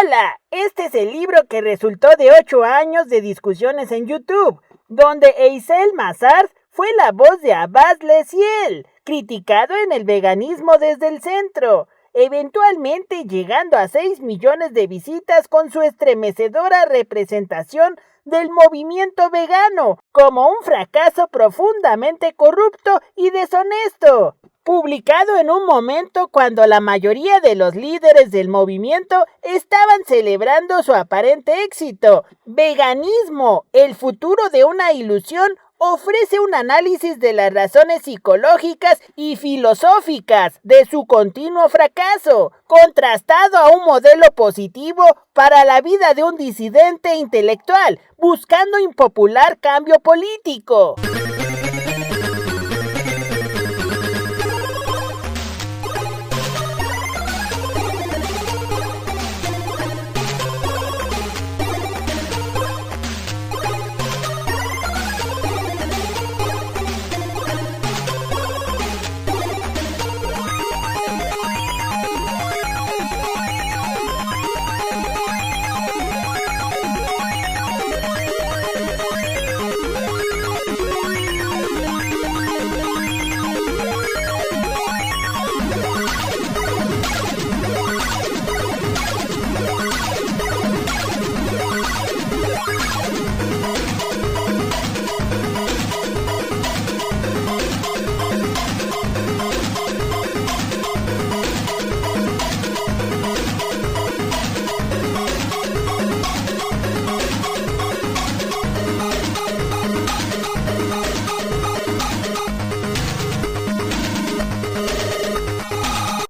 Hola, este es el libro que resultó de 8 años de discusiones en YouTube, donde Eisel Mazars fue la voz de Abbas Lesiel, criticado en el veganismo desde el centro, eventualmente llegando a 6 millones de visitas con su estremecedora representación del movimiento vegano como un fracaso profundamente corrupto y deshonesto. Publicado en un momento cuando la mayoría de los líderes del movimiento estaban celebrando su aparente éxito. Veganismo, el futuro de una ilusión, ofrece un análisis de las razones psicológicas y filosóficas de su continuo fracaso, contrastado a un modelo positivo para la vida de un disidente intelectual, buscando impopular cambio político.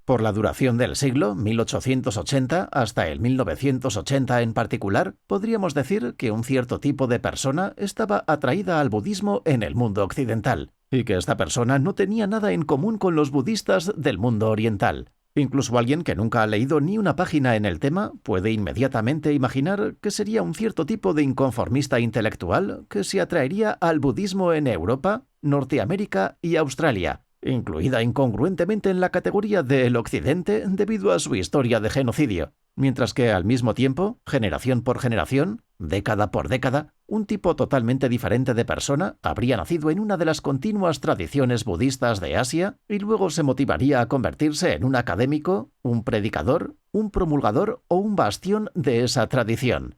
Por la duración del siglo, 1880 hasta el 1980 en particular, podríamos decir que un cierto tipo de persona estaba atraída al budismo en el mundo occidental, y que esta persona no tenía nada en común con los budistas del mundo oriental. Incluso alguien que nunca ha leído ni una página en el tema puede inmediatamente imaginar que sería un cierto tipo de inconformista intelectual que se atraería al budismo en Europa, Norteamérica y Australia, incluida incongruentemente en la categoría del Occidente debido a su historia de genocidio, mientras que al mismo tiempo, generación por generación, década por década, un tipo totalmente diferente de persona habría nacido en una de las continuas tradiciones budistas de Asia y luego se motivaría a convertirse en un académico, un predicador, un promulgador o un bastión de esa tradición.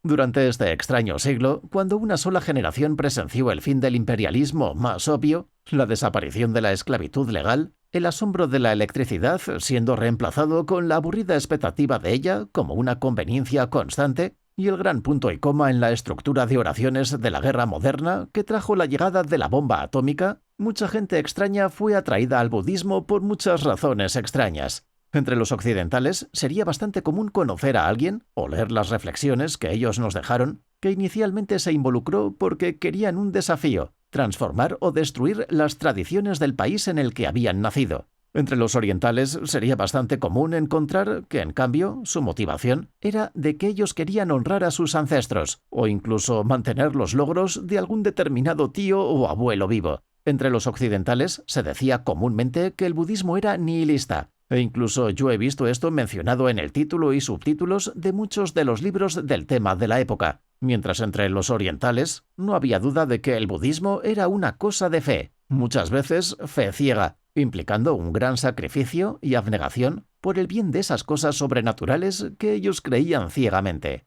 Durante este extraño siglo, cuando una sola generación presenció el fin del imperialismo más obvio, la desaparición de la esclavitud legal, el asombro de la electricidad siendo reemplazado con la aburrida expectativa de ella como una conveniencia constante, y el gran punto y coma en la estructura de oraciones de la guerra moderna que trajo la llegada de la bomba atómica, mucha gente extraña fue atraída al budismo por muchas razones extrañas. Entre los occidentales sería bastante común conocer a alguien o leer las reflexiones que ellos nos dejaron, que inicialmente se involucró porque querían un desafío, transformar o destruir las tradiciones del país en el que habían nacido. Entre los orientales sería bastante común encontrar que, en cambio, su motivación era de que ellos querían honrar a sus ancestros, o incluso mantener los logros de algún determinado tío o abuelo vivo. Entre los occidentales se decía comúnmente que el budismo era nihilista, e incluso yo he visto esto mencionado en el título y subtítulos de muchos de los libros del tema de la época, mientras entre los orientales no había duda de que el budismo era una cosa de fe, muchas veces fe ciega, implicando un gran sacrificio y abnegación por el bien de esas cosas sobrenaturales que ellos creían ciegamente.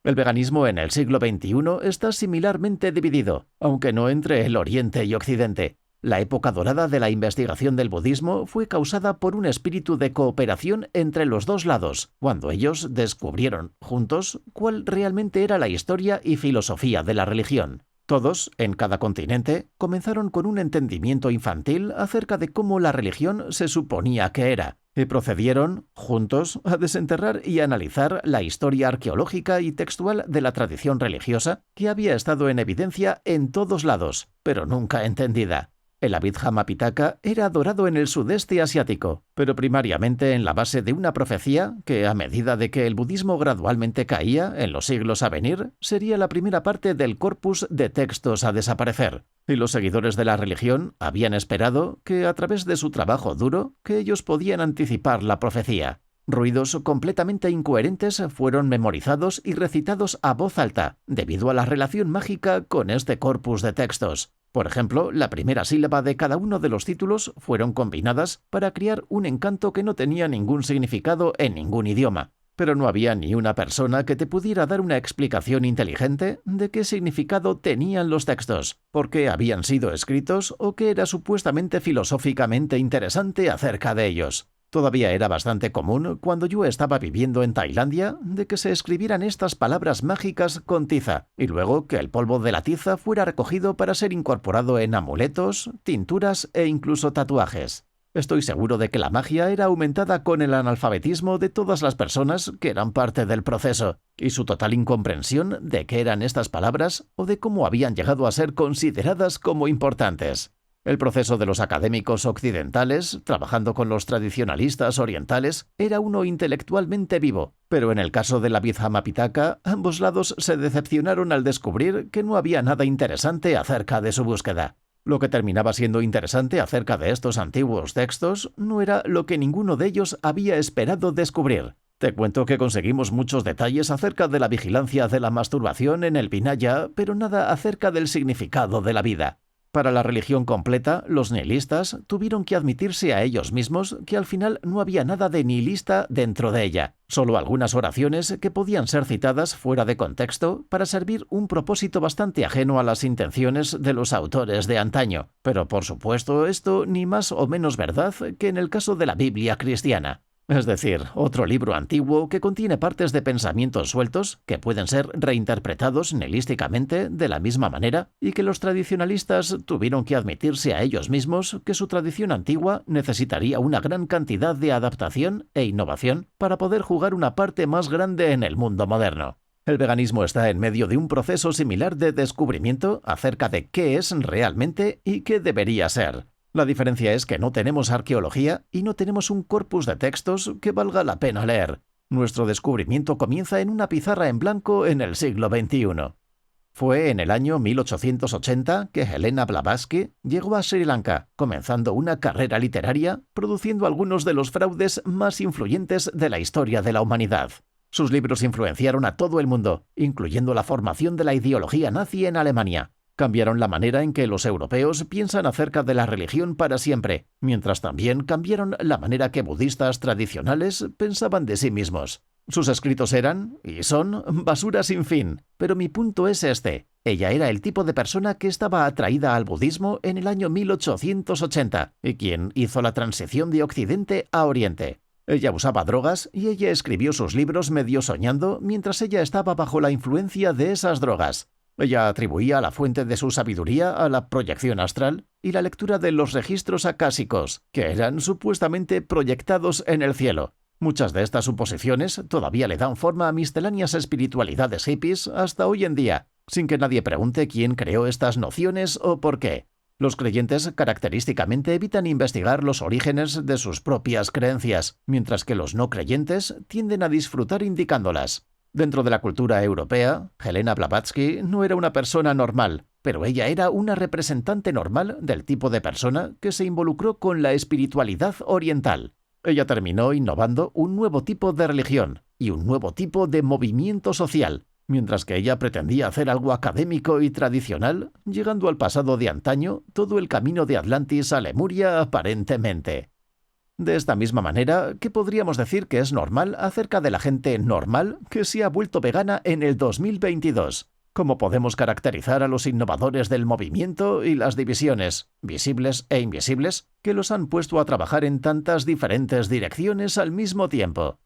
El veganismo en el siglo XXI está similarmente dividido, aunque no entre el Oriente y Occidente. La época dorada de la investigación del budismo fue causada por un espíritu de cooperación entre los dos lados, cuando ellos descubrieron, juntos, cuál realmente era la historia y filosofía de la religión. Todos, en cada continente, comenzaron con un entendimiento infantil acerca de cómo la religión se suponía que era, y procedieron, juntos, a desenterrar y analizar la historia arqueológica y textual de la tradición religiosa que había estado en evidencia en todos lados, pero nunca entendida. El Abhidhamma Pitaka era adorado en el sudeste asiático, pero primariamente en la base de una profecía que, a medida de que el budismo gradualmente caía en los siglos a venir, sería la primera parte del corpus de textos a desaparecer. Y los seguidores de la religión habían esperado que, a través de su trabajo duro, que ellos podían anticipar la profecía. Ruidos completamente incoherentes fueron memorizados y recitados a voz alta, debido a la relación mágica con este corpus de textos. Por ejemplo, la primera sílaba de cada uno de los títulos fueron combinadas para crear un encanto que no tenía ningún significado en ningún idioma. Pero no había ni una persona que te pudiera dar una explicación inteligente de qué significado tenían los textos, por qué habían sido escritos o qué era supuestamente filosóficamente interesante acerca de ellos. Todavía era bastante común, cuando yo estaba viviendo en Tailandia, de que se escribieran estas palabras mágicas con tiza, y luego que el polvo de la tiza fuera recogido para ser incorporado en amuletos, tinturas e incluso tatuajes. Estoy seguro de que la magia era aumentada con el analfabetismo de todas las personas que eran parte del proceso, y su total incomprensión de qué eran estas palabras o de cómo habían llegado a ser consideradas como importantes. El proceso de los académicos occidentales, trabajando con los tradicionalistas orientales, era uno intelectualmente vivo, pero en el caso de la Abhidhamma Pitaka, ambos lados se decepcionaron al descubrir que no había nada interesante acerca de su búsqueda. Lo que terminaba siendo interesante acerca de estos antiguos textos no era lo que ninguno de ellos había esperado descubrir. Te cuento que conseguimos muchos detalles acerca de la vigilancia de la masturbación en el Vinaya, pero nada acerca del significado de la vida. Para la religión completa, los nihilistas tuvieron que admitirse a ellos mismos que al final no había nada de nihilista dentro de ella, solo algunas oraciones que podían ser citadas fuera de contexto para servir un propósito bastante ajeno a las intenciones de los autores de antaño. Pero por supuesto esto ni más o menos verdad que en el caso de la Biblia cristiana. Es decir, otro libro antiguo que contiene partes de pensamientos sueltos que pueden ser reinterpretados nihilísticamente de la misma manera y que los tradicionalistas tuvieron que admitirse a ellos mismos que su tradición antigua necesitaría una gran cantidad de adaptación e innovación para poder jugar una parte más grande en el mundo moderno. El veganismo está en medio de un proceso similar de descubrimiento acerca de qué es realmente y qué debería ser. La diferencia es que no tenemos arqueología y no tenemos un corpus de textos que valga la pena leer. Nuestro descubrimiento comienza en una pizarra en blanco en el siglo XXI. Fue en el año 1880 que Helena Blavatsky llegó a Sri Lanka, comenzando una carrera literaria, produciendo algunos de los fraudes más influyentes de la historia de la humanidad. Sus libros influenciaron a todo el mundo, incluyendo la formación de la ideología nazi en Alemania. Cambiaron la manera en que los europeos piensan acerca de la religión para siempre, mientras también cambiaron la manera que budistas tradicionales pensaban de sí mismos. Sus escritos eran, y son, basura sin fin, pero mi punto es este. Ella era el tipo de persona que estaba atraída al budismo en el año 1880 y quien hizo la transición de Occidente a Oriente. Ella usaba drogas y ella escribió sus libros medio soñando mientras ella estaba bajo la influencia de esas drogas. Ella atribuía la fuente de su sabiduría a la proyección astral y la lectura de los registros acásicos, que eran supuestamente proyectados en el cielo. Muchas de estas suposiciones todavía le dan forma a misceláneas espiritualidades hippies hasta hoy en día, sin que nadie pregunte quién creó estas nociones o por qué. Los creyentes característicamente evitan investigar los orígenes de sus propias creencias, mientras que los no creyentes tienden a disfrutar indicándolas. Dentro de la cultura europea, Helena Blavatsky no era una persona normal, pero ella era una representante normal del tipo de persona que se involucró con la espiritualidad oriental. Ella terminó innovando un nuevo tipo de religión y un nuevo tipo de movimiento social, mientras que ella pretendía hacer algo académico y tradicional, llegando al pasado de antaño todo el camino de Atlantis a Lemuria aparentemente. De esta misma manera, ¿qué podríamos decir que es normal acerca de la gente normal que se ha vuelto vegana en el 2022? ¿Cómo podemos caracterizar a los innovadores del movimiento y las divisiones, visibles e invisibles, que los han puesto a trabajar en tantas diferentes direcciones al mismo tiempo?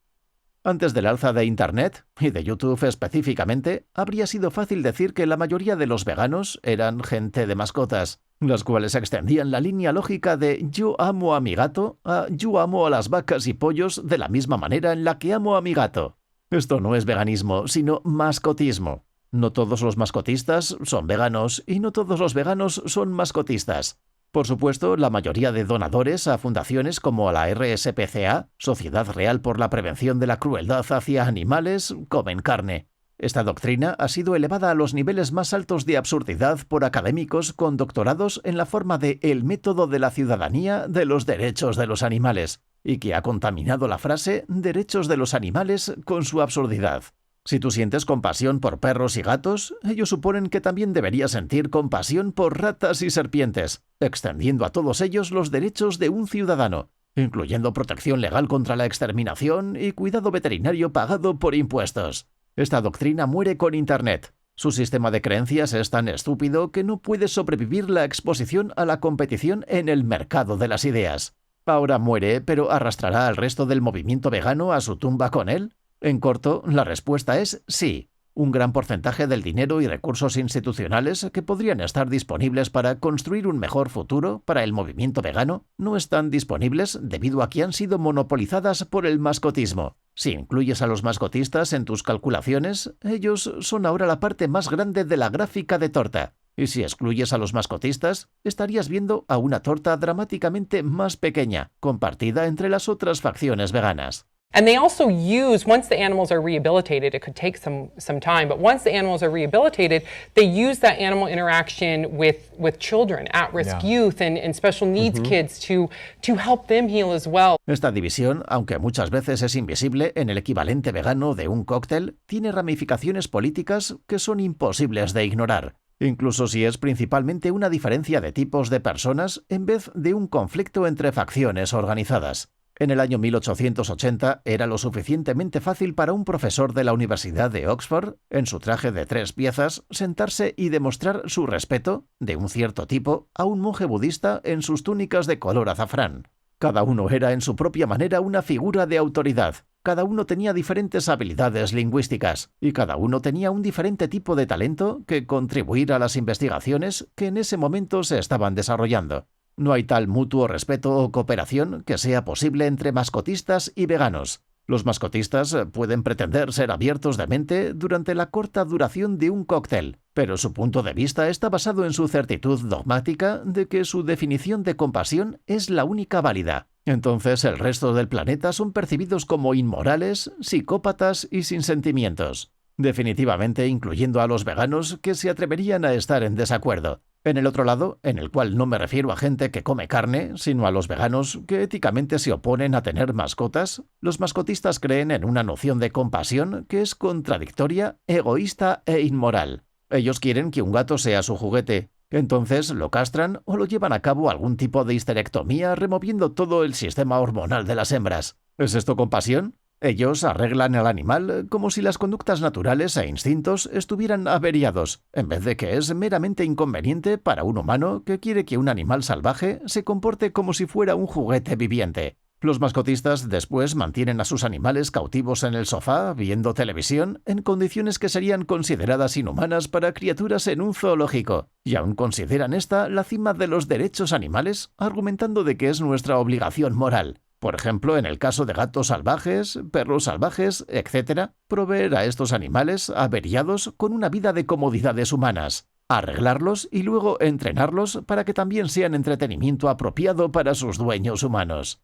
Antes del alza de Internet, y de YouTube específicamente, habría sido fácil decir que la mayoría de los veganos eran gente de mascotas, las cuales extendían la línea lógica de yo amo a mi gato a yo amo a las vacas y pollos de la misma manera en la que amo a mi gato. Esto no es veganismo, sino mascotismo. No todos los mascotistas son veganos y no todos los veganos son mascotistas. Por supuesto, la mayoría de donadores a fundaciones como la RSPCA, Sociedad Real por la Prevención de la Crueldad hacia Animales, comen carne. Esta doctrina ha sido elevada a los niveles más altos de absurdidad por académicos con doctorados en la forma de el método de la ciudadanía de los derechos de los animales. y que ha contaminado la frase derechos de los animales con su absurdidad. Si tú sientes compasión por perros y gatos, ellos suponen que también deberías sentir compasión por ratas y serpientes, extendiendo a todos ellos los derechos de un ciudadano, incluyendo protección legal contra la exterminación y cuidado veterinario pagado por impuestos. Esta doctrina muere con Internet. Su sistema de creencias es tan estúpido que no puede sobrevivir la exposición a la competición en el mercado de las ideas. Ahora muere, pero ¿arrastrará al resto del movimiento vegano a su tumba con él? En corto, la respuesta es sí. Un gran porcentaje del dinero y recursos institucionales que podrían estar disponibles para construir un mejor futuro para el movimiento vegano no están disponibles debido a que han sido monopolizadas por el mascotismo. Si incluyes a los mascotistas en tus calculaciones, ellos son ahora la parte más grande de la gráfica de torta. Y si excluyes a los mascotistas, estarías viendo a una torta dramáticamente más pequeña, compartida entre las otras facciones veganas. And they also use, once the animals are rehabilitated, it could take some time, but once the animals are rehabilitated, they use that animal interaction with children, at-risk youth and special needs kids to help them heal as well. Esta división, aunque muchas veces es invisible en el equivalente vegano de un cóctel, tiene ramificaciones políticas que son imposibles de ignorar, incluso si es principalmente una diferencia de tipos de personas en vez de un conflicto entre facciones organizadas. En el año 1880 era lo suficientemente fácil para un profesor de la Universidad de Oxford, en su traje de 3 piezas, sentarse y demostrar su respeto, de un cierto tipo, a un monje budista en sus túnicas de color azafrán. Cada uno era en su propia manera una figura de autoridad, cada uno tenía diferentes habilidades lingüísticas, y cada uno tenía un diferente tipo de talento que contribuir a las investigaciones que en ese momento se estaban desarrollando. No hay tal mutuo respeto o cooperación que sea posible entre mascotistas y veganos. Los mascotistas pueden pretender ser abiertos de mente durante la corta duración de un cóctel, pero su punto de vista está basado en su certitud dogmática de que su definición de compasión es la única válida. Entonces el resto del planeta son percibidos como inmorales, psicópatas y sin sentimientos. Definitivamente incluyendo a los veganos que se atreverían a estar en desacuerdo. En el otro lado, en el cual no me refiero a gente que come carne, sino a los veganos que éticamente se oponen a tener mascotas, los mascotistas creen en una noción de compasión que es contradictoria, egoísta e inmoral. Ellos quieren que un gato sea su juguete. Entonces lo castran o lo llevan a cabo algún tipo de histerectomía removiendo todo el sistema hormonal de las hembras. ¿Es esto compasión? Ellos arreglan al animal como si las conductas naturales e instintos estuvieran averiados, en vez de que es meramente inconveniente para un humano que quiere que un animal salvaje se comporte como si fuera un juguete viviente. Los mascotistas después mantienen a sus animales cautivos en el sofá, viendo televisión, en condiciones que serían consideradas inhumanas para criaturas en un zoológico, y aún consideran esta la cima de los derechos animales, argumentando de que es nuestra obligación moral. Por ejemplo, en el caso de gatos salvajes, perros salvajes, etc., proveer a estos animales averiados con una vida de comodidades humanas, arreglarlos y luego entrenarlos para que también sean entretenimiento apropiado para sus dueños humanos.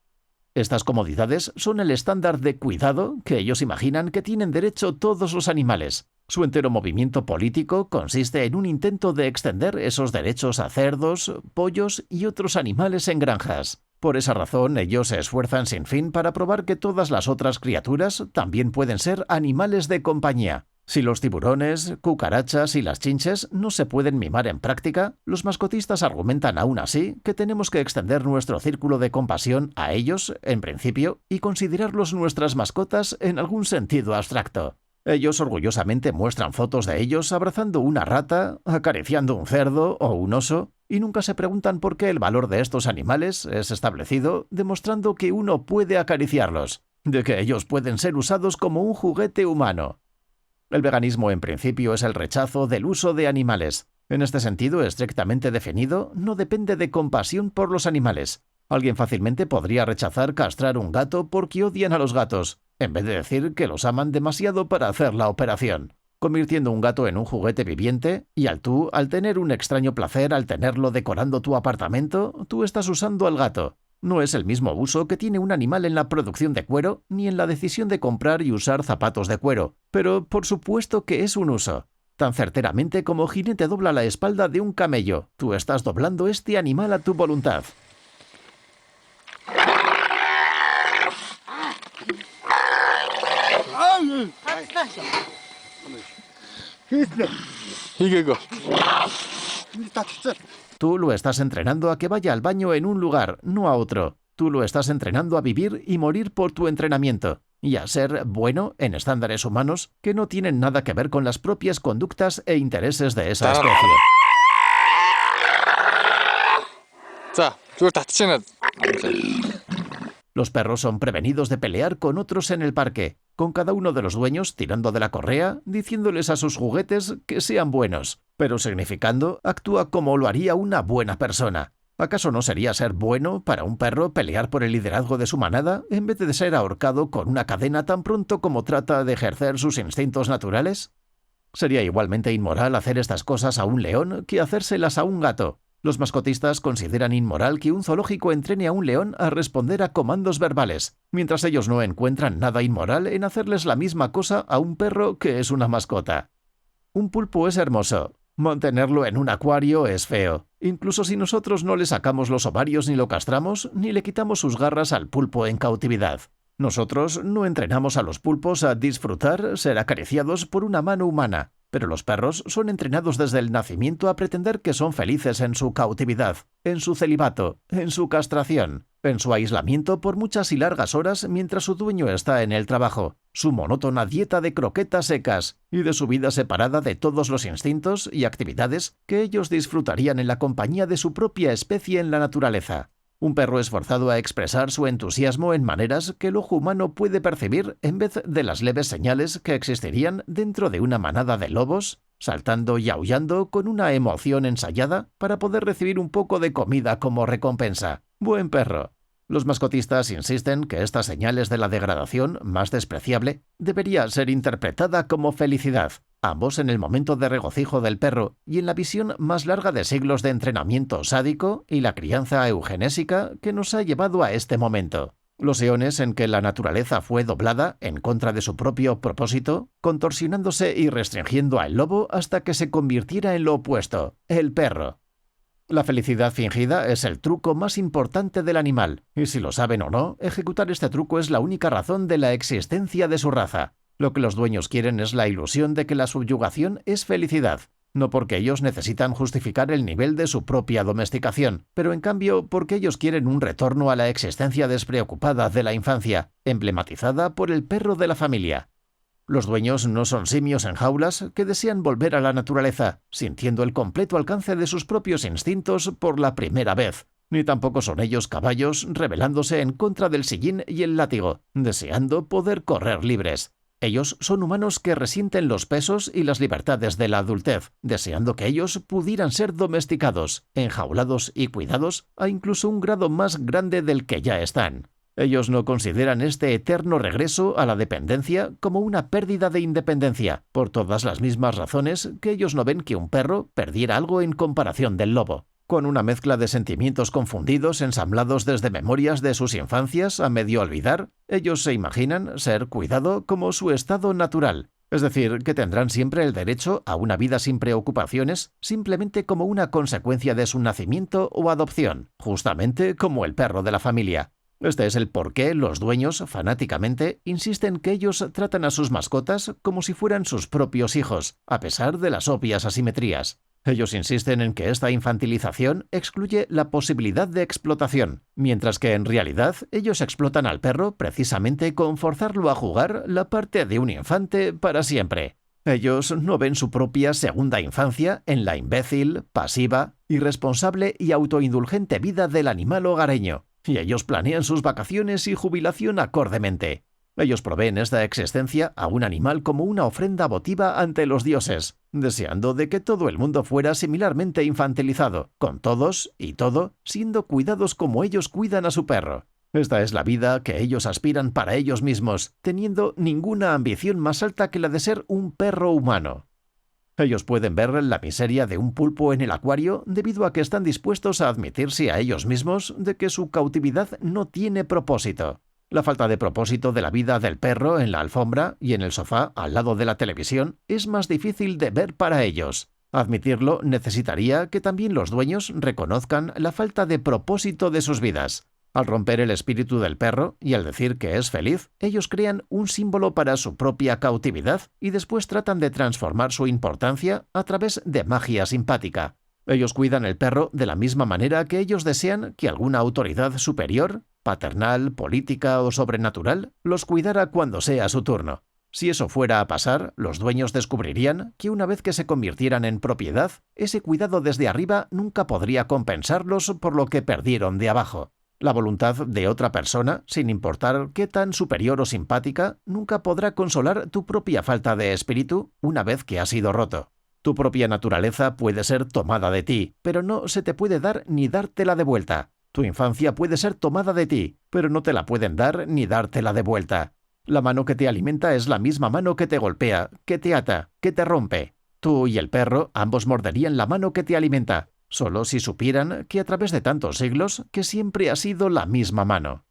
Estas comodidades son el estándar de cuidado que ellos imaginan que tienen derecho todos los animales. Su entero movimiento político consiste en un intento de extender esos derechos a cerdos, pollos y otros animales en granjas. Por esa razón, ellos se esfuerzan sin fin para probar que todas las otras criaturas también pueden ser animales de compañía. Si los tiburones, cucarachas y las chinches no se pueden mimar en práctica, los mascotistas argumentan aún así que tenemos que extender nuestro círculo de compasión a ellos, en principio, y considerarlos nuestras mascotas en algún sentido abstracto. Ellos orgullosamente muestran fotos de ellos abrazando una rata, acariciando un cerdo o un oso, y nunca se preguntan por qué el valor de estos animales es establecido demostrando que uno puede acariciarlos, de que ellos pueden ser usados como un juguete humano. El veganismo en principio es el rechazo del uso de animales. En este sentido estrictamente definido, no depende de compasión por los animales. Alguien fácilmente podría rechazar castrar un gato porque odian a los gatos, en vez de decir que los aman demasiado para hacer la operación, convirtiendo un gato en un juguete viviente, y al tener un extraño placer al tenerlo decorando tu apartamento, tú estás usando al gato. No es el mismo uso que tiene un animal en la producción de cuero ni en la decisión de comprar y usar zapatos de cuero, pero por supuesto que es un uso. Tan certeramente como jinete dobla la espalda de un camello, tú estás doblando este animal a tu voluntad. Tú lo estás entrenando a que vaya al baño en un lugar, no a otro. Tú lo estás entrenando a vivir y morir por tu entrenamiento, y a ser bueno en estándares humanos que no tienen nada que ver con las propias conductas e intereses de esa especie. Los perros son prevenidos de pelear con otros en el parque, con cada uno de los dueños tirando de la correa, diciéndoles a sus juguetes que sean buenos, pero significando actúa como lo haría una buena persona. ¿Acaso no sería ser bueno para un perro pelear por el liderazgo de su manada en vez de ser ahorcado con una cadena tan pronto como trata de ejercer sus instintos naturales? Sería igualmente inmoral hacer estas cosas a un león que hacérselas a un gato. Los mascotistas consideran inmoral que un zoológico entrene a un león a responder a comandos verbales, mientras ellos no encuentran nada inmoral en hacerles la misma cosa a un perro que es una mascota. Un pulpo es hermoso. Mantenerlo en un acuario es feo. Incluso si nosotros no le sacamos los ovarios ni lo castramos, ni le quitamos sus garras al pulpo en cautividad. Nosotros no entrenamos a los pulpos a disfrutar ser acariciados por una mano humana, pero los perros son entrenados desde el nacimiento a pretender que son felices en su cautividad, en su celibato, en su castración, en su aislamiento por muchas y largas horas mientras su dueño está en el trabajo, su monótona dieta de croquetas secas y de su vida separada de todos los instintos y actividades que ellos disfrutarían en la compañía de su propia especie en la naturaleza. Un perro es forzado a expresar su entusiasmo en maneras que el ojo humano puede percibir en vez de las leves señales que existirían dentro de una manada de lobos, saltando y aullando con una emoción ensayada para poder recibir un poco de comida como recompensa. Buen perro. Los mascotistas insisten que estas señales de la degradación más despreciable debería ser interpretada como felicidad, ambos en el momento de regocijo del perro y en la visión más larga de siglos de entrenamiento sádico y la crianza eugenésica que nos ha llevado a este momento. Los eones en que la naturaleza fue doblada en contra de su propio propósito, contorsionándose y restringiendo al lobo hasta que se convirtiera en lo opuesto, el perro. La felicidad fingida es el truco más importante del animal, y si lo saben o no, ejecutar este truco es la única razón de la existencia de su raza. Lo que los dueños quieren es la ilusión de que la subyugación es felicidad, no porque ellos necesitan justificar el nivel de su propia domesticación, pero en cambio porque ellos quieren un retorno a la existencia despreocupada de la infancia, emblematizada por el perro de la familia. Los dueños no son simios en jaulas que desean volver a la naturaleza, sintiendo el completo alcance de sus propios instintos por la primera vez. Ni tampoco son ellos caballos rebelándose en contra del sillín y el látigo, deseando poder correr libres. Ellos son humanos que resienten los pesos y las libertades de la adultez, deseando que ellos pudieran ser domesticados, enjaulados y cuidados a incluso un grado más grande del que ya están. Ellos no consideran este eterno regreso a la dependencia como una pérdida de independencia, por todas las mismas razones que ellos no ven que un perro perdiera algo en comparación del lobo. Con una mezcla de sentimientos confundidos ensamblados desde memorias de sus infancias a medio olvidar, ellos se imaginan ser cuidado como su estado natural, es decir, que tendrán siempre el derecho a una vida sin preocupaciones, simplemente como una consecuencia de su nacimiento o adopción, justamente como el perro de la familia. Este es el por qué los dueños, fanáticamente, insisten que ellos tratan a sus mascotas como si fueran sus propios hijos, a pesar de las obvias asimetrías. Ellos insisten en que esta infantilización excluye la posibilidad de explotación, mientras que en realidad ellos explotan al perro precisamente con forzarlo a jugar la parte de un infante para siempre. Ellos no ven su propia segunda infancia en la imbécil, pasiva, irresponsable y autoindulgente vida del animal hogareño, y ellos planean sus vacaciones y jubilación acordemente. Ellos proveen esta existencia a un animal como una ofrenda votiva ante los dioses, deseando de que todo el mundo fuera similarmente infantilizado, con todos y todo siendo cuidados como ellos cuidan a su perro. Esta es la vida que ellos aspiran para ellos mismos, teniendo ninguna ambición más alta que la de ser un perro humano. Ellos pueden ver la miseria de un pulpo en el acuario debido a que están dispuestos a admitirse a ellos mismos de que su cautividad no tiene propósito. La falta de propósito de la vida del perro en la alfombra y en el sofá al lado de la televisión es más difícil de ver para ellos. Admitirlo necesitaría que también los dueños reconozcan la falta de propósito de sus vidas. Al romper el espíritu del perro y al decir que es feliz, ellos crean un símbolo para su propia cautividad y después tratan de transformar su importancia a través de magia simpática. Ellos cuidan el perro de la misma manera que ellos desean que alguna autoridad superior, paternal, política o sobrenatural, los cuidara cuando sea su turno. Si eso fuera a pasar, los dueños descubrirían que una vez que se convirtieran en propiedad, ese cuidado desde arriba nunca podría compensarlos por lo que perdieron de abajo. La voluntad de otra persona, sin importar qué tan superior o simpática, nunca podrá consolar tu propia falta de espíritu una vez que ha sido roto. Tu propia naturaleza puede ser tomada de ti, pero no se te puede dar ni dártela de vuelta. Tu infancia puede ser tomada de ti, pero no te la pueden dar ni dártela de vuelta. La mano que te alimenta es la misma mano que te golpea, que te ata, que te rompe. Tú y el perro ambos morderían la mano que te alimenta, solo si supieran que a través de tantos siglos que siempre ha sido la misma mano.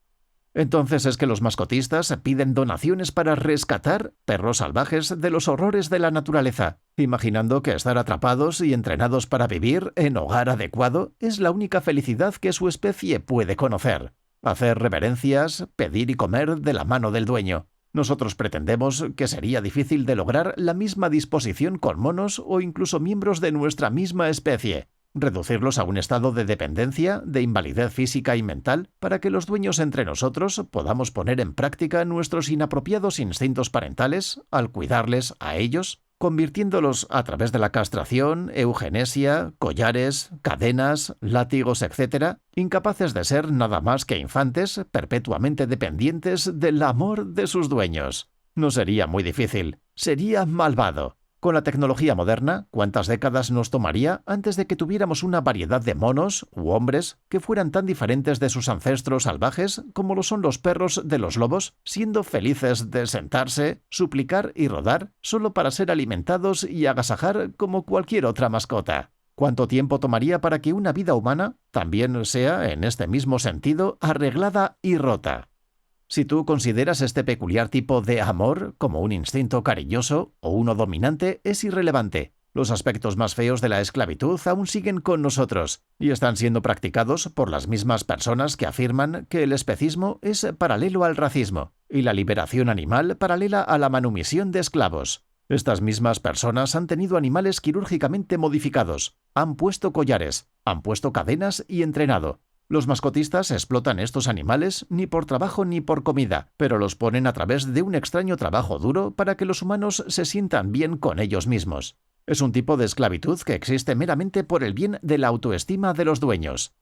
Entonces es que los mascotistas piden donaciones para rescatar perros salvajes de los horrores de la naturaleza, imaginando que estar atrapados y entrenados para vivir en hogar adecuado es la única felicidad que su especie puede conocer. Hacer reverencias, pedir y comer de la mano del dueño. Nosotros pretendemos que sería difícil de lograr la misma disposición con monos o incluso miembros de nuestra misma especie. Reducirlos a un estado de dependencia, de invalidez física y mental, para que los dueños entre nosotros podamos poner en práctica nuestros inapropiados instintos parentales al cuidarles a ellos, convirtiéndolos a través de la castración, eugenesia, collares, cadenas, látigos, etc., incapaces de ser nada más que infantes perpetuamente dependientes del amor de sus dueños. No sería muy difícil, sería malvado. Con la tecnología moderna, ¿cuántas décadas nos tomaría antes de que tuviéramos una variedad de monos u hombres que fueran tan diferentes de sus ancestros salvajes como lo son los perros de los lobos, siendo felices de sentarse, suplicar y rodar solo para ser alimentados y agasajar como cualquier otra mascota? ¿Cuánto tiempo tomaría para que una vida humana también sea, en este mismo sentido, arreglada y rota? Si tú consideras este peculiar tipo de amor como un instinto cariñoso o uno dominante, es irrelevante. Los aspectos más feos de la esclavitud aún siguen con nosotros y están siendo practicados por las mismas personas que afirman que el especismo es paralelo al racismo y la liberación animal paralela a la manumisión de esclavos. Estas mismas personas han tenido animales quirúrgicamente modificados, han puesto collares, han puesto cadenas y entrenado. Los mascotistas explotan estos animales ni por trabajo ni por comida, pero los ponen a través de un extraño trabajo duro para que los humanos se sientan bien con ellos mismos. Es un tipo de esclavitud que existe meramente por el bien de la autoestima de los dueños.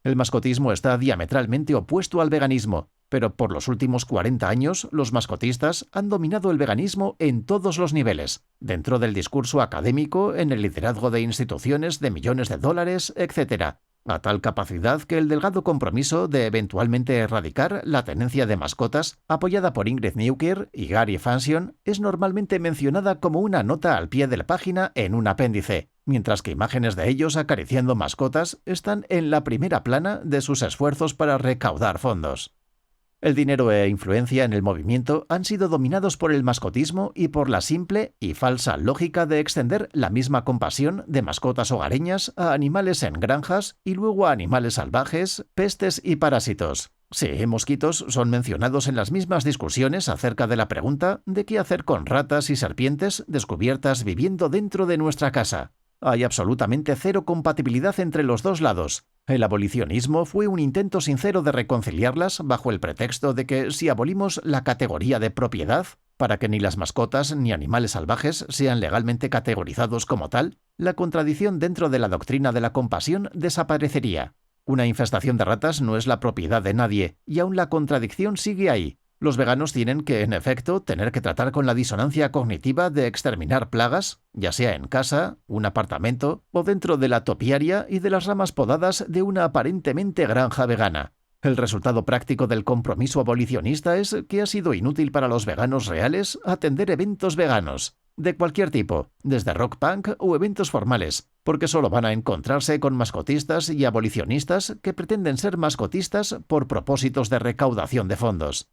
El mascotismo está diametralmente opuesto al veganismo, pero por los últimos 40 años los mascotistas han dominado el veganismo en todos los niveles, dentro del discurso académico, en el liderazgo de instituciones de millones de dólares, etc., a tal capacidad que el delgado compromiso de eventualmente erradicar la tenencia de mascotas, apoyada por Ingrid Newkirk y Gary Fansion, es normalmente mencionada como una nota al pie de la página en un apéndice, mientras que imágenes de ellos acariciando mascotas están en la primera plana de sus esfuerzos para recaudar fondos. El dinero e influencia en el movimiento han sido dominados por el mascotismo y por la simple y falsa lógica de extender la misma compasión de mascotas hogareñas a animales en granjas y luego a animales salvajes, pestes y parásitos. Sí, mosquitos son mencionados en las mismas discusiones acerca de la pregunta de qué hacer con ratas y serpientes descubiertas viviendo dentro de nuestra casa. Hay absolutamente cero compatibilidad entre los dos lados. El abolicionismo fue un intento sincero de reconciliarlas bajo el pretexto de que si abolimos la categoría de propiedad, para que ni las mascotas ni animales salvajes sean legalmente categorizados como tal, la contradicción dentro de la doctrina de la compasión desaparecería. Una infestación de ratas no es la propiedad de nadie, y aún la contradicción sigue ahí. Los veganos tienen que, en efecto, tener que tratar con la disonancia cognitiva de exterminar plagas, ya sea en casa, un apartamento o dentro de la topiaria y de las ramas podadas de una aparentemente granja vegana. El resultado práctico del compromiso abolicionista es que ha sido inútil para los veganos reales atender eventos veganos, de cualquier tipo, desde rock punk o eventos formales, porque solo van a encontrarse con mascotistas y abolicionistas que pretenden ser mascotistas por propósitos de recaudación de fondos.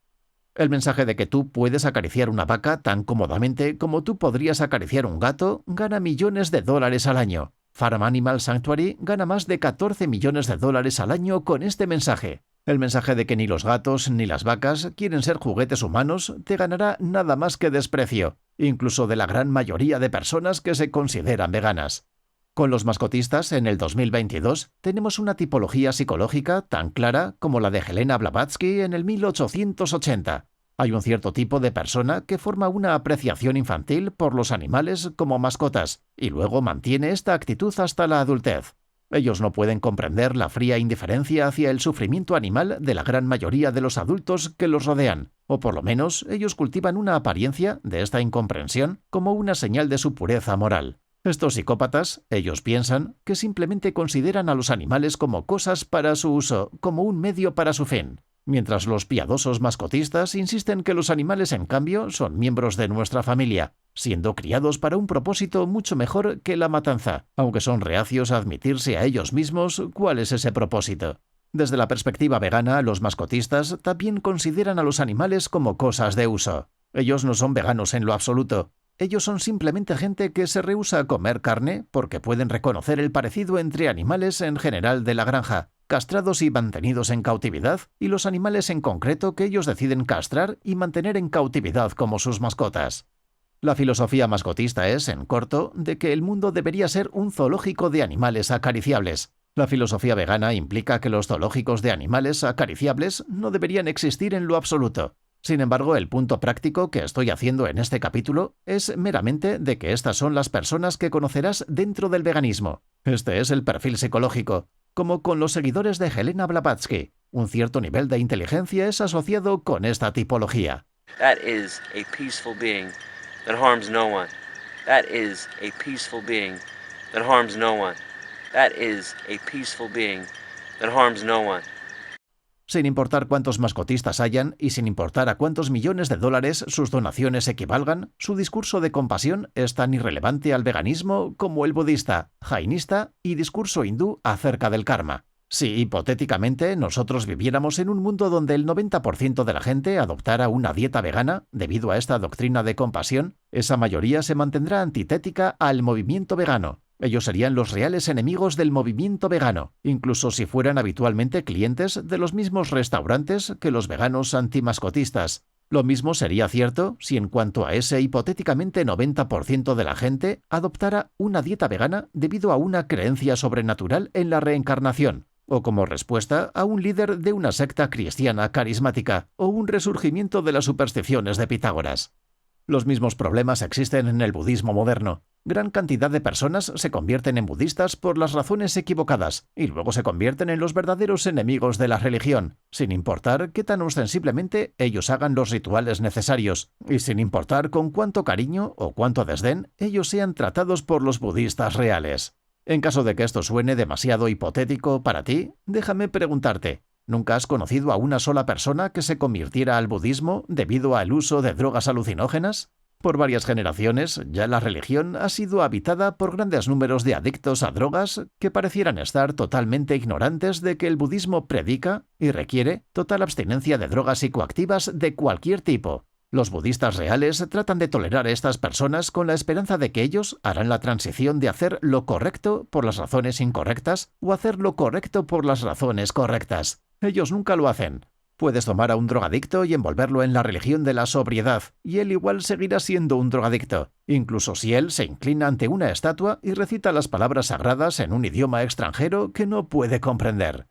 El mensaje de que tú puedes acariciar una vaca tan cómodamente como tú podrías acariciar un gato gana millones de dólares al año. Farm Animal Sanctuary gana más de 14 millones de dólares al año con este mensaje. El mensaje de que ni los gatos ni las vacas quieren ser juguetes humanos te ganará nada más que desprecio, incluso de la gran mayoría de personas que se consideran veganas. Con los mascotistas, en el 2022, tenemos una tipología psicológica tan clara como la de Helena Blavatsky en el 1880. Hay un cierto tipo de persona que forma una apreciación infantil por los animales como mascotas y luego mantiene esta actitud hasta la adultez. Ellos no pueden comprender la fría indiferencia hacia el sufrimiento animal de la gran mayoría de los adultos que los rodean, o por lo menos ellos cultivan una apariencia de esta incomprensión como una señal de su pureza moral. Estos psicópatas, ellos piensan que simplemente consideran a los animales como cosas para su uso, como un medio para su fin, mientras los piadosos mascotistas insisten que los animales, en cambio, son miembros de nuestra familia, siendo criados para un propósito mucho mejor que la matanza, aunque son reacios a admitirse a ellos mismos cuál es ese propósito. Desde la perspectiva vegana, los mascotistas también consideran a los animales como cosas de uso. Ellos no son veganos en lo absoluto. Ellos son simplemente gente que se rehúsa a comer carne porque pueden reconocer el parecido entre animales en general de la granja, castrados y mantenidos en cautividad, y los animales en concreto que ellos deciden castrar y mantener en cautividad como sus mascotas. La filosofía mascotista es, en corto, de que el mundo debería ser un zoológico de animales acariciables. La filosofía vegana implica que los zoológicos de animales acariciables no deberían existir en lo absoluto. Sin embargo, el punto práctico que estoy haciendo en este capítulo es meramente de que estas son las personas que conocerás dentro del veganismo. Este es el perfil psicológico. Como con los seguidores de Helena Blavatsky, un cierto nivel de inteligencia es asociado con esta tipología. That is a peaceful being that harms no one. That is a peaceful being that harms no one. That is a peaceful being that harms no one. Sin importar cuántos mascotistas hayan y sin importar a cuántos millones de dólares sus donaciones equivalgan, su discurso de compasión es tan irrelevante al veganismo como el budista, jainista y discurso hindú acerca del karma. Si, hipotéticamente, nosotros viviéramos en un mundo donde el 90% de la gente adoptara una dieta vegana, debido a esta doctrina de compasión, esa mayoría se mantendrá antitética al movimiento vegano. Ellos serían los reales enemigos del movimiento vegano, incluso si fueran habitualmente clientes de los mismos restaurantes que los veganos antimascotistas. Lo mismo sería cierto si en cuanto a ese hipotéticamente 90% de la gente adoptara una dieta vegana debido a una creencia sobrenatural en la reencarnación, o como respuesta a un líder de una secta cristiana carismática, o un resurgimiento de las supersticiones de Pitágoras. Los mismos problemas existen en el budismo moderno. Gran cantidad de personas se convierten en budistas por las razones equivocadas y luego se convierten en los verdaderos enemigos de la religión, sin importar qué tan ostensiblemente ellos hagan los rituales necesarios y sin importar con cuánto cariño o cuánto desdén ellos sean tratados por los budistas reales. En caso de que esto suene demasiado hipotético para ti, déjame preguntarte, ¿nunca has conocido a una sola persona que se convirtiera al budismo debido al uso de drogas alucinógenas? Por varias generaciones, ya la religión ha sido habitada por grandes números de adictos a drogas que parecieran estar totalmente ignorantes de que el budismo predica y requiere total abstinencia de drogas psicoactivas de cualquier tipo. Los budistas reales tratan de tolerar a estas personas con la esperanza de que ellos harán la transición de hacer lo correcto por las razones incorrectas o hacer lo correcto por las razones correctas. Ellos nunca lo hacen. Puedes tomar a un drogadicto y envolverlo en la religión de la sobriedad, y él igual seguirá siendo un drogadicto, incluso si él se inclina ante una estatua y recita las palabras sagradas en un idioma extranjero que no puede comprender.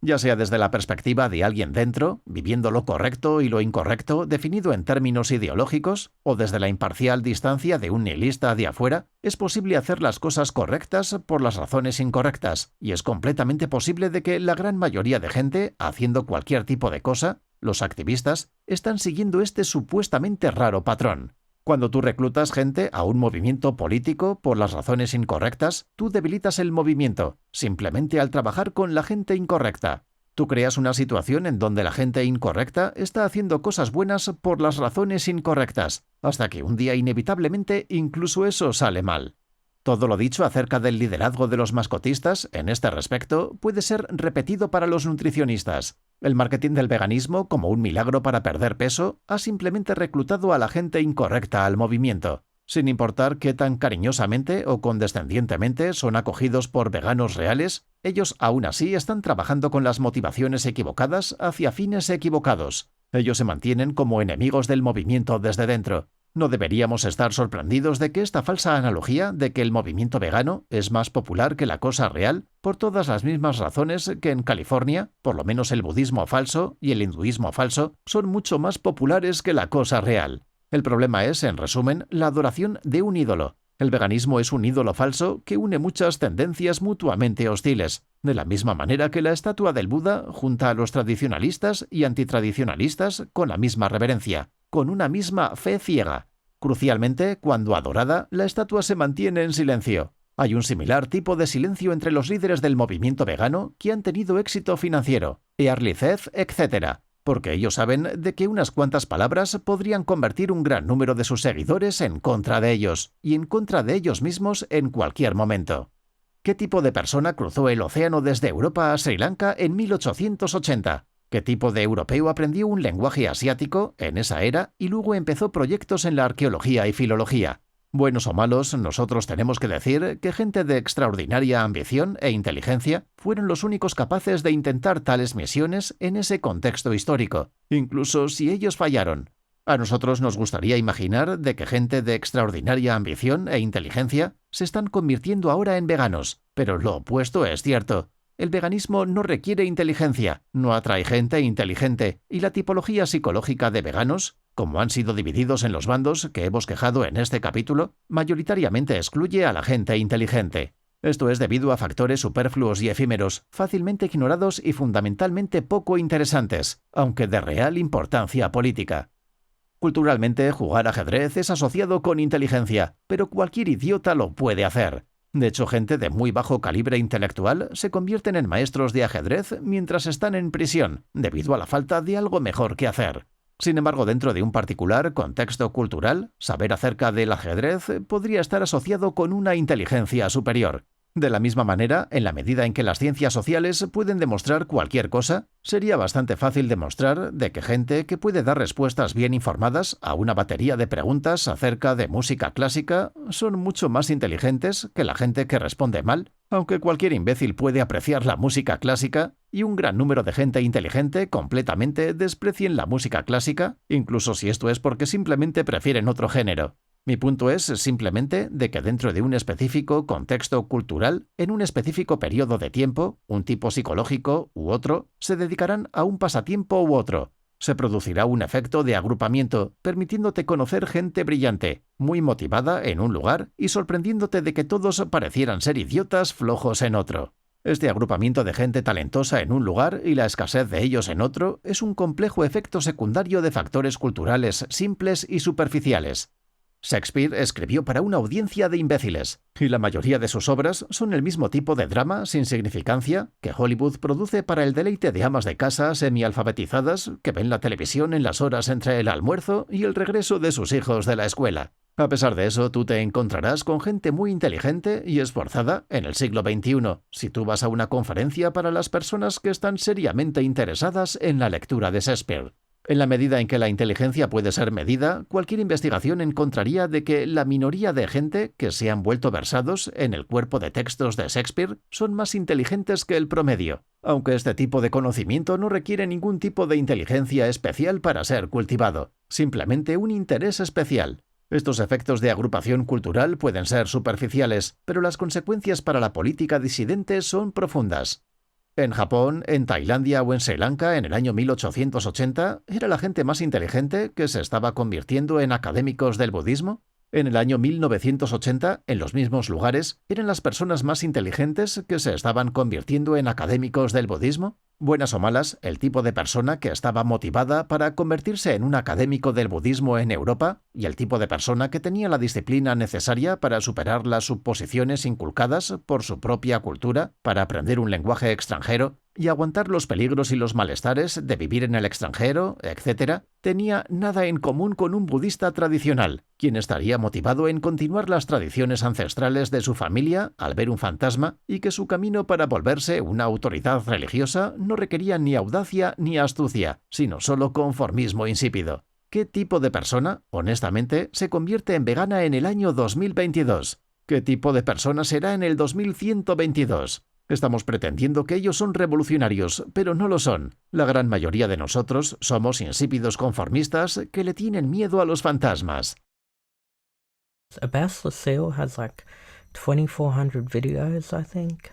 Ya sea desde la perspectiva de alguien dentro, viviendo lo correcto y lo incorrecto definido en términos ideológicos, o desde la imparcial distancia de un nihilista de afuera, es posible hacer las cosas correctas por las razones incorrectas, y es completamente posible de que la gran mayoría de gente, haciendo cualquier tipo de cosa, los activistas, están siguiendo este supuestamente raro patrón. Cuando tú reclutas gente a un movimiento político por las razones incorrectas, tú debilitas el movimiento, simplemente al trabajar con la gente incorrecta. Tú creas una situación en donde la gente incorrecta está haciendo cosas buenas por las razones incorrectas, hasta que un día inevitablemente incluso eso sale mal. Todo lo dicho acerca del liderazgo de los mascotistas, en este respecto, puede ser repetido para los nutricionistas. El marketing del veganismo, como un milagro para perder peso, ha simplemente reclutado a la gente incorrecta al movimiento. Sin importar qué tan cariñosamente o condescendientemente son acogidos por veganos reales, ellos aún así están trabajando con las motivaciones equivocadas hacia fines equivocados. Ellos se mantienen como enemigos del movimiento desde dentro. No deberíamos estar sorprendidos de que esta falsa analogía de que el movimiento vegano es más popular que la cosa real, por todas las mismas razones que en California, por lo menos el budismo falso y el hinduismo falso son mucho más populares que la cosa real. El problema es, en resumen, la adoración de un ídolo. El veganismo es un ídolo falso que une muchas tendencias mutuamente hostiles, de la misma manera que la estatua del Buda junta a los tradicionalistas y antitradicionalistas con la misma reverencia, con una misma fe ciega. Crucialmente, cuando adorada, la estatua se mantiene en silencio. Hay un similar tipo de silencio entre los líderes del movimiento vegano que han tenido éxito financiero, Early-Zeth, etc., porque ellos saben de que unas cuantas palabras podrían convertir un gran número de sus seguidores en contra de ellos, y en contra de ellos mismos en cualquier momento. ¿Qué tipo de persona cruzó el océano desde Europa a Sri Lanka en 1880? ¿Qué tipo de europeo aprendió un lenguaje asiático en esa era y luego empezó proyectos en la arqueología y filología? Buenos o malos, nosotros tenemos que decir que gente de extraordinaria ambición e inteligencia fueron los únicos capaces de intentar tales misiones en ese contexto histórico, incluso si ellos fallaron. A nosotros nos gustaría imaginar de que gente de extraordinaria ambición e inteligencia se están convirtiendo ahora en veganos, pero lo opuesto es cierto. El veganismo no requiere inteligencia, no atrae gente inteligente, y la tipología psicológica de veganos, como han sido divididos en los bandos que he bosquejado en este capítulo, mayoritariamente excluye a la gente inteligente. Esto es debido a factores superfluos y efímeros, fácilmente ignorados y fundamentalmente poco interesantes, aunque de real importancia política. Culturalmente, jugar ajedrez es asociado con inteligencia, pero cualquier idiota lo puede hacer. De hecho, gente de muy bajo calibre intelectual se convierten en maestros de ajedrez mientras están en prisión, debido a la falta de algo mejor que hacer. Sin embargo, dentro de un particular contexto cultural, saber acerca del ajedrez podría estar asociado con una inteligencia superior. De la misma manera, en la medida en que las ciencias sociales pueden demostrar cualquier cosa, sería bastante fácil demostrar de que gente que puede dar respuestas bien informadas a una batería de preguntas acerca de música clásica son mucho más inteligentes que la gente que responde mal, aunque cualquier imbécil puede apreciar la música clásica y un gran número de gente inteligente completamente desprecien la música clásica, incluso si esto es porque simplemente prefieren otro género. Mi punto es simplemente de que dentro de un específico contexto cultural, en un específico periodo de tiempo, un tipo psicológico u otro se dedicarán a un pasatiempo u otro. Se producirá un efecto de agrupamiento, permitiéndote conocer gente brillante, muy motivada en un lugar y sorprendiéndote de que todos parecieran ser idiotas flojos en otro. Este agrupamiento de gente talentosa en un lugar y la escasez de ellos en otro es un complejo efecto secundario de factores culturales simples y superficiales. Shakespeare escribió para una audiencia de imbéciles, y la mayoría de sus obras son el mismo tipo de drama sin significancia que Hollywood produce para el deleite de amas de casa semialfabetizadas que ven la televisión en las horas entre el almuerzo y el regreso de sus hijos de la escuela. A pesar de eso, tú te encontrarás con gente muy inteligente y esforzada en el siglo XXI, si tú vas a una conferencia para las personas que están seriamente interesadas en la lectura de Shakespeare. En la medida en que la inteligencia puede ser medida, cualquier investigación encontraría de que la minoría de gente que se han vuelto versados en el cuerpo de textos de Shakespeare son más inteligentes que el promedio, aunque este tipo de conocimiento no requiere ningún tipo de inteligencia especial para ser cultivado, simplemente un interés especial. Estos efectos de agrupación cultural pueden ser superficiales, pero las consecuencias para la política disidente son profundas. En Japón, en Tailandia o en Sri Lanka en el año 1880, ¿era la gente más inteligente que se estaba convirtiendo en académicos del budismo? En el año 1980, en los mismos lugares, ¿eran las personas más inteligentes que se estaban convirtiendo en académicos del budismo? Buenas o malas, el tipo de persona que estaba motivada para convertirse en un académico del budismo en Europa y el tipo de persona que tenía la disciplina necesaria para superar las suposiciones inculcadas por su propia cultura para aprender un lenguaje extranjero y aguantar los peligros y los malestares de vivir en el extranjero, etc., tenía nada en común con un budista tradicional, quien estaría motivado en continuar las tradiciones ancestrales de su familia al ver un fantasma y que su camino para volverse una autoridad religiosa no requería ni audacia ni astucia, sino solo conformismo insípido. ¿Qué tipo de persona, honestamente, se convierte en vegana en el año 2022? ¿Qué tipo de persona será en el 2122? Estamos pretendiendo que ellos son revolucionarios, pero no lo son. La gran mayoría de nosotros somos insípidos conformistas que le tienen miedo a los fantasmas. Abbas Lassil has like 2,400 videos, I think.